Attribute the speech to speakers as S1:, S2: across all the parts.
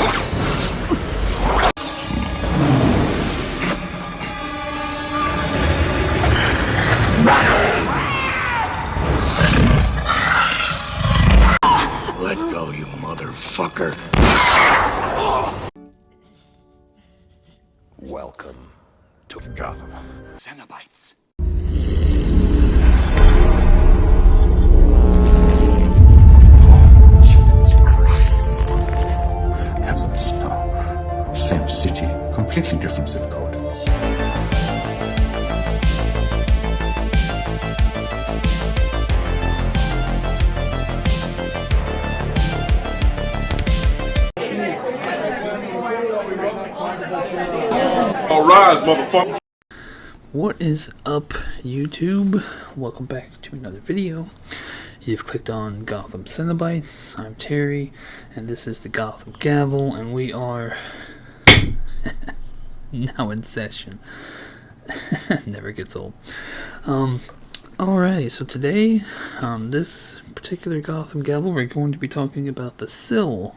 S1: Let go, you motherfucker. Welcome to Gotham. Cenobites. Jesus Christ. Have some snow. Same city, completely different zip code.
S2: All rise, motherfucker.
S3: What is up, YouTube? Welcome back to another video. You've clicked on Gotham Cenobites. I'm Terry, and this is the Gotham Gavel, and we are now in session. Never gets old. Alrighty, so today, this particular Gotham Gavel, we're going to be talking about the SIL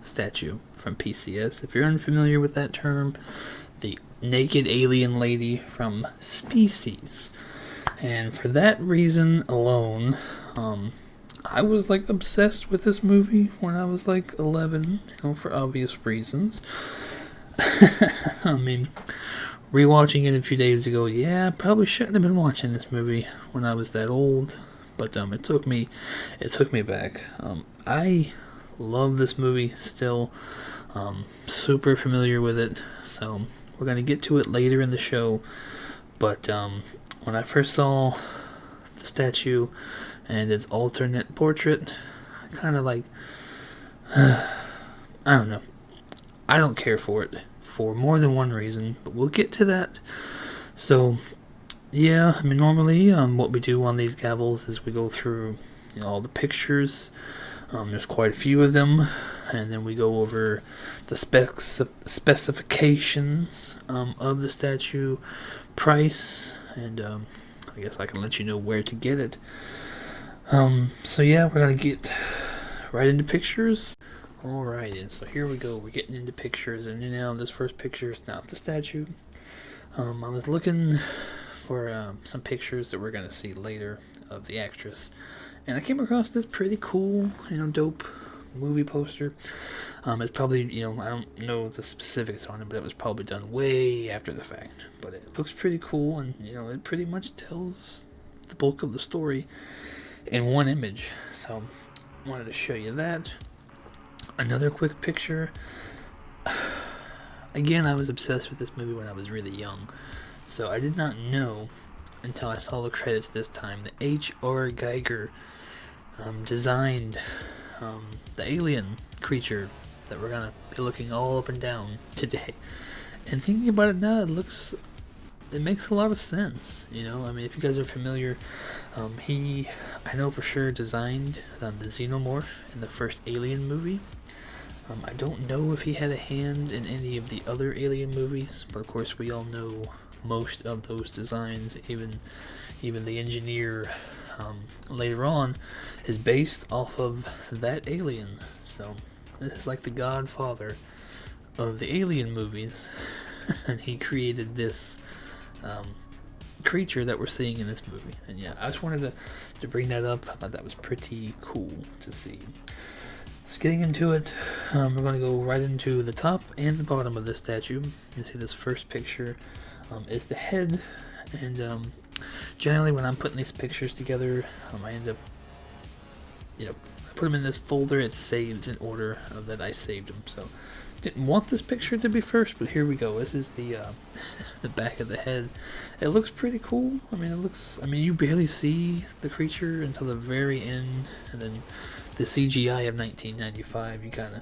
S3: statue from PCS. If you're unfamiliar with that term, the naked alien lady from Species. And for that reason alone, I was like obsessed with this movie when I was like 11, for obvious reasons. I mean, rewatching it a few days ago, yeah, I probably shouldn't have been watching this movie when I was that old, but it took me back. I love this movie still. Super familiar with it, so we're going to get to it later in the show. But when I first saw the statue and its alternate portrait, I kind of like, I don't know. I don't care for it for more than one reason, but we'll get to that. So, yeah, I mean, normally what we do on these gavels is we go through all the pictures. There's quite a few of them, and then we go over the specifications of the statue, price, and I guess I can let you know where to get it. So yeah, we're gonna get right into pictures. Alright, and so here we go, we're getting into pictures, and this first picture is not the statue. I was looking for some pictures that we're gonna see later of the actress, and I came across this pretty cool, dope movie poster. It's probably, I don't know the specifics on it, but it was probably done way after the fact. But it looks pretty cool, and, it pretty much tells the bulk of the story in one image. So, I wanted to show you that. Another quick picture. Again, I was obsessed with this movie when I was really young. So, I did not know until I saw the credits this time that H.R. Geiger designed the alien creature that we're gonna be looking all up and down today. And thinking about it now, it makes a lot of sense. I mean, if you guys are familiar, I know for sure designed the xenomorph in the first Alien movie. I don't know if he had a hand in any of the other Alien movies, but of course we all know most of those designs, even the engineer later on is based off of that alien. So this is like the godfather of the Alien movies, and he created this creature that we're seeing in this movie. And yeah, I just wanted to bring that up. I thought that was pretty cool to see. So getting into it, we're going to go right into the top and the bottom of this statue. You see this first picture is the head, and generally when I'm putting these pictures together, I end up, I put them in this folder. It's saved in order that I saved them. So didn't want this picture to be first, but here we go. This is the the back of the head. It looks pretty cool. I mean, you barely see the creature until the very end, and then the CGI of 1995,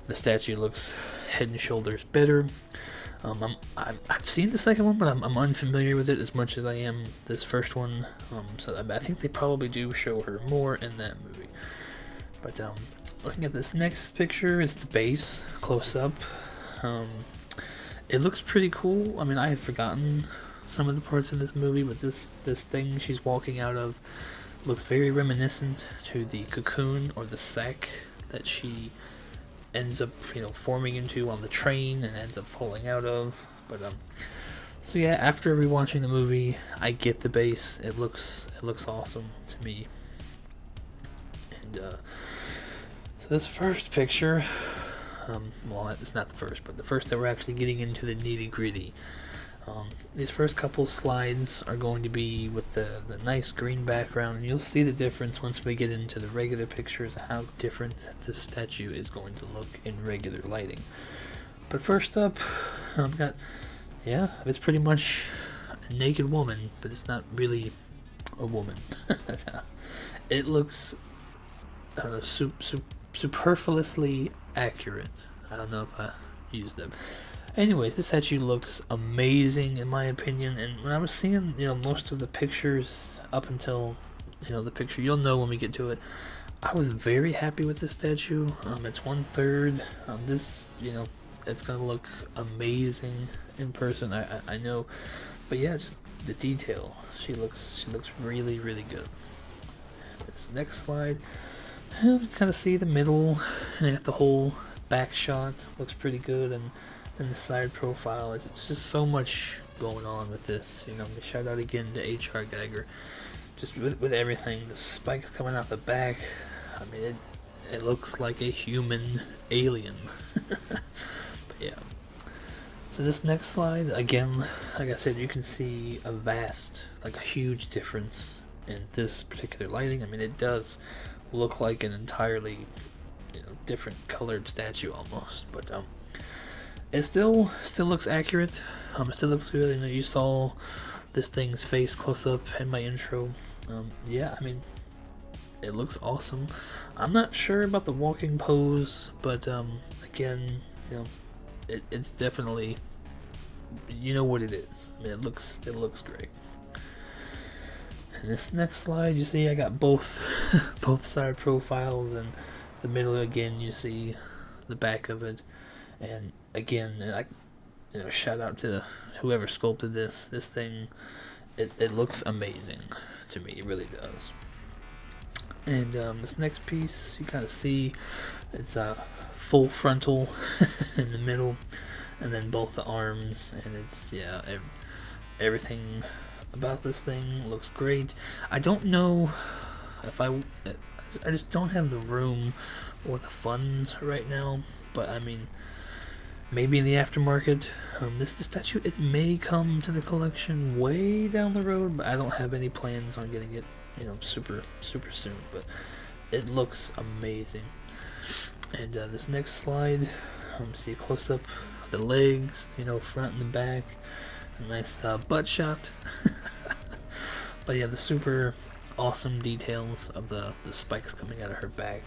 S3: the statue looks head and shoulders better. I've seen the second one, but I'm unfamiliar with it as much as I am this first one. So I think they probably do show her more in that movie. But looking at this next picture, it's the base close up. It looks pretty cool. I mean, I had forgotten some of the parts in this movie, but this thing she's walking out of looks very reminiscent to the cocoon or the sack that she ends up, forming into on the train and ends up falling out of. But so yeah, after rewatching the movie, I get the base. It looks awesome to me. And so this first picture, well, it's not the first, but the first that we're actually getting into the nitty gritty. These first couple slides are going to be with the nice green background, and you'll see the difference once we get into the regular pictures, how different this statue is going to look in regular lighting. But first up, I've got, it's pretty much a naked woman, but it's not really a woman. It looks superfluously accurate. I don't know if I used them. Anyways, this statue looks amazing in my opinion, and when I was seeing, most of the pictures up until, the picture, you'll know when we get to it, I was very happy with this statue. It's 1/3. This, it's gonna look amazing in person. I know, but yeah, just the detail. She looks really, really good. This next slide, you kind of see the middle, and I got the whole back shot. Looks pretty good, and the side profile. It's just so much going on with this. Shout out again to H.R. Geiger. Just with everything, the spikes coming out the back. I mean, it looks like a human alien. But yeah. So this next slide, again, like I said, you can see a huge difference in this particular lighting. I mean, it does look like an entirely, different colored statue almost. But it still looks accurate. It still looks good. You saw this thing's face close up in my intro. Yeah, I mean, it looks awesome. I'm not sure about the walking pose, but again, it's definitely, what it is. I mean, it looks great. And this next slide, you see I got both side profiles, and the middle again you see the back of it. And again, shout out to whoever sculpted this thing. It looks amazing to me. It really does. And this next piece, you kind of see it's a full frontal in the middle, and then both the arms, and it's everything about this thing looks great. I don't know if I just don't have the room or the funds right now, but I mean, maybe in the aftermarket. This statue, it may come to the collection way down the road, but I don't have any plans on getting it, super soon. But it looks amazing. And this next slide, see a close up of the legs, front and the back, a nice butt shot. But yeah, the super awesome details of the spikes coming out of her back.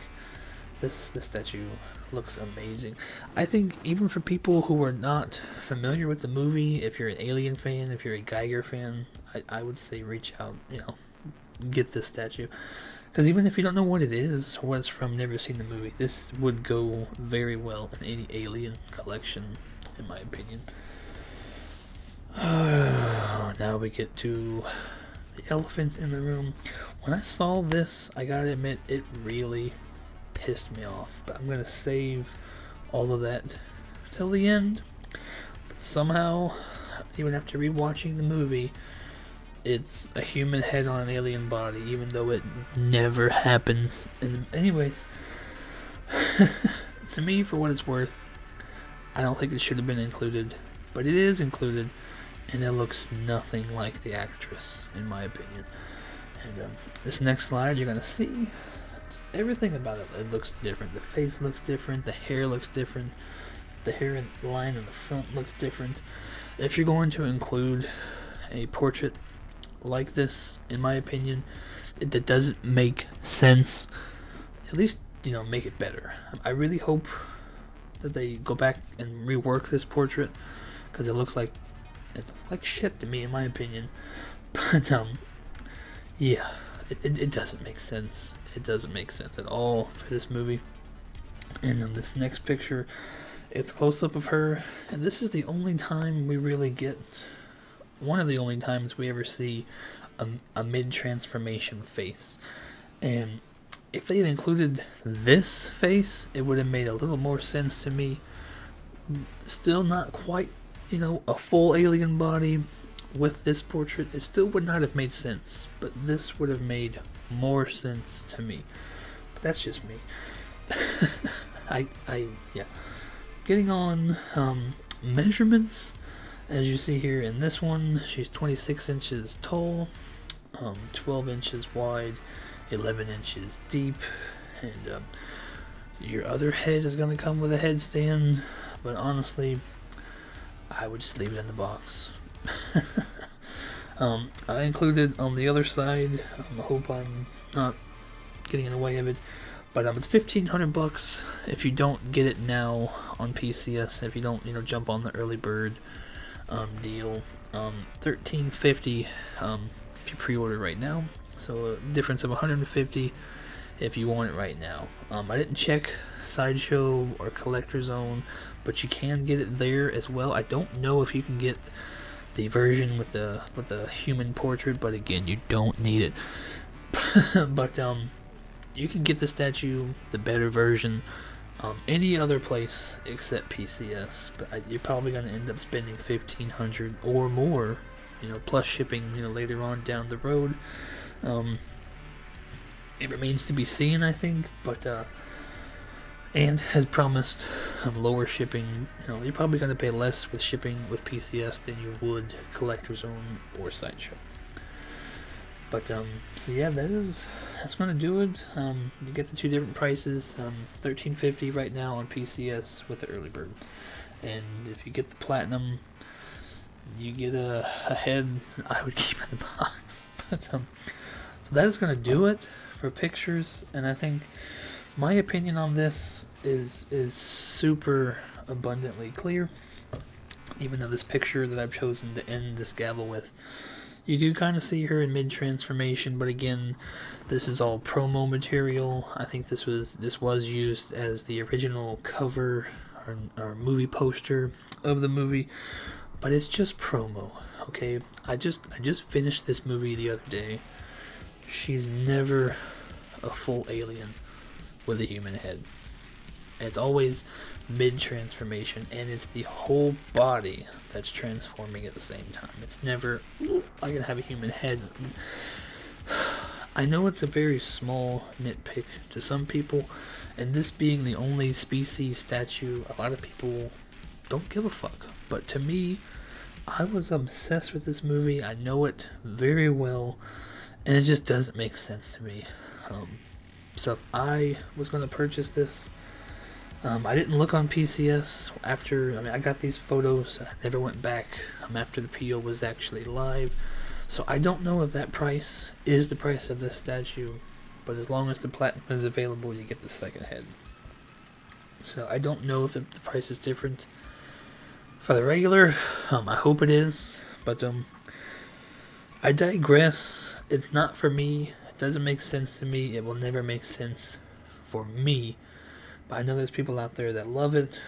S3: This statue looks amazing. I think even for people who are not familiar with the movie, if you're an Alien fan, if you're a Geiger fan, I would say reach out, get this statue. Because even if you don't know what it is, or what it's from, never seen the movie, this would go very well in any Alien collection, in my opinion. Now we get to the elephant in the room. When I saw this, I gotta admit, it really pissed me off, but I'm gonna save all of that till the end. But somehow, even after rewatching the movie, it's a human head on an alien body, even though it never happens. And anyways, to me, for what it's worth, I don't think it should have been included, but it is included, and it looks nothing like the actress, in my opinion. And this next slide, you're gonna see everything about it. It looks different. The face looks different. The hair looks different. The hair line in the front looks different. If you're going to include a portrait like this, in my opinion, it doesn't make sense. At least, make it better. I really hope that they go back and rework this portrait, because it looks like shit to me, in my opinion. But yeah, it doesn't make sense. It doesn't make sense at all for this movie. And in this next picture, it's close up of her, and this is the only time we really get, one of the only times we ever see a mid-transformation face. And if they had included this face, it would have made a little more sense to me. Still not quite, a full alien body with this portrait. It still would not have made sense, but this would have made more sense to me. But that's just me. Yeah. Getting on measurements, as you see here in this one, she's 26 inches tall, 12 inches wide, 11 inches deep, and your other head is going to come with a headstand, but honestly, I would just leave it in the box. I included on the other side, I hope I'm not getting in the way of it, but it's $1,500 if you don't get it now on PCS, if you don't, jump on the early bird deal. $1,350 if you pre-order right now, so a difference of $150 if you want it right now. I didn't check Sideshow or Collector Zone, but you can get it there as well. I don't know if you can get the version with the human portrait, but again, you don't need it. But you can get the statue, the better version, any other place except PCS. But you're probably going to end up spending $1,500 or more, plus shipping, later on down the road. It remains to be seen, I think, but and has promised lower shipping. You're probably going to pay less with shipping with PCS than you would Collector Zone or Sideshow. But so yeah, that's going to do it. You get the two different prices, $1,350 right now on PCS with the early bird, and if you get the platinum, you get a head I would keep in the box. But so that is going to do it for pictures, and I think my opinion on this is super abundantly clear. Even though this picture that I've chosen to end this gavel with, you do kind of see her in mid-transformation, but again, this is all promo material. I think this was used as the original cover or movie poster of the movie, but it's just promo. Okay, I just finished this movie the other day. She's never a full alien with a human head. It's always mid-transformation, and it's the whole body that's transforming at the same time. It's never, I can have a human head. I know it's a very small nitpick to some people, and this being the only species statue, a lot of people don't give a fuck. But to me, I was obsessed with this movie. I know it very well, and it just doesn't make sense to me. So if I was going to purchase this, I didn't look on PCS I got these photos, and I never went back after the PO was actually live. So I don't know if that price is the price of this statue, but as long as the platinum is available, you get the second head. So I don't know if the price is different for the regular. I hope it is, but I digress. It's not for me. It doesn't make sense to me. It will never make sense for me. But I know there's people out there that love it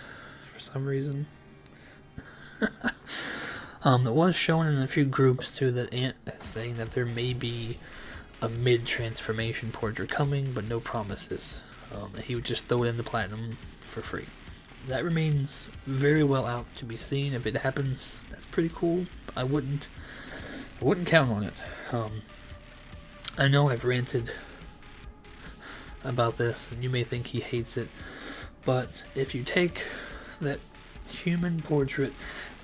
S3: for some reason. It was shown in a few groups too that Ant is saying that there may be a mid-transformation portrait coming, but no promises. He would just throw it in the platinum for free. That remains very well out to be seen. If it happens, that's pretty cool. I wouldn't count on it. I know I've ranted about this, and you may think he hates it, but if you take that human portrait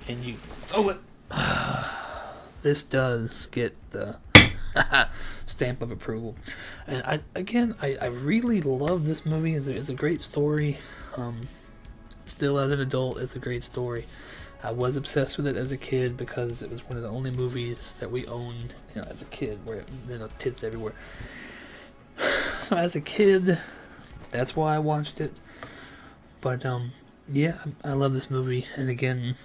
S3: and you throw it, this does get the stamp of approval. And I really love this movie. It's a great story. Still as an adult, it's a great story. I was obsessed with it as a kid because it was one of the only movies that we owned, as a kid, where tits everywhere. So as a kid, that's why I watched it. But yeah, I love this movie. And again,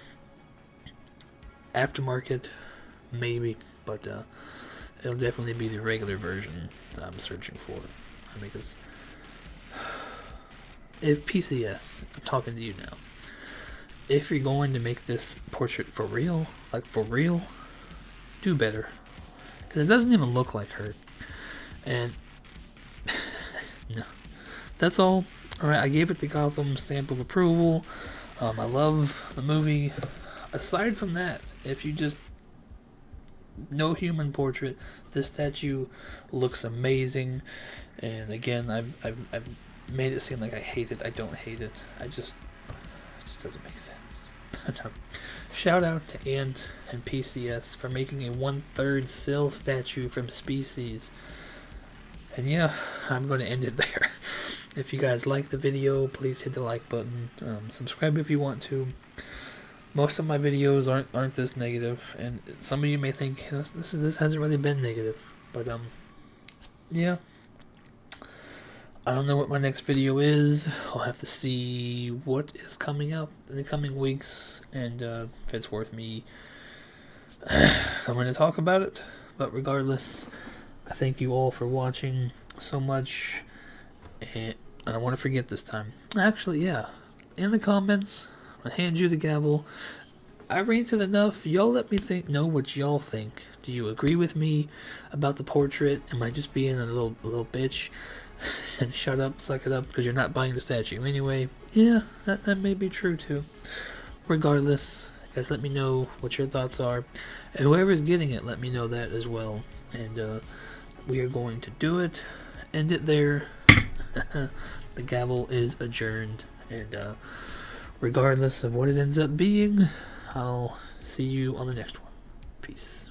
S3: aftermarket, maybe, but it'll definitely be the regular version that I'm searching for. Because if PCS, I'm talking to you now, if you're going to make this portrait for real, do better. Because it doesn't even look like her. And that's all. Alright, I gave it the Gotham stamp of approval. I love the movie. Aside from that, if you just no human portrait, this statue looks amazing. And again, I've made it seem like I hate it. I don't hate it. It just doesn't make sense. Shout out to Ant and PCS for making a 1/3 SIL statue from Species. And yeah, I'm going to end it there. If you guys like the video, please hit the like button. Subscribe if you want to. Most of my videos aren't this negative, and some of you may think this hasn't really been negative, but yeah. I don't know what my next video is. I'll have to see what is coming out in the coming weeks, and if it's worth me coming to talk about it. But regardless, I thank you all for watching so much, and I don't want to forget this time. Actually, yeah, in the comments, I'll hand you the gavel. I ranted enough. Y'all let me know what y'all think. Do you agree with me about the portrait? Am I just being a little bitch? And shut up, suck it up, because you're not buying the statue anyway. Yeah, that may be true too. Regardless, guys, let me know what your thoughts are. And whoever's getting it, let me know that as well. And we are going to do it. End it there. The gavel is adjourned. And regardless of what it ends up being, I'll see you on the next one. Peace.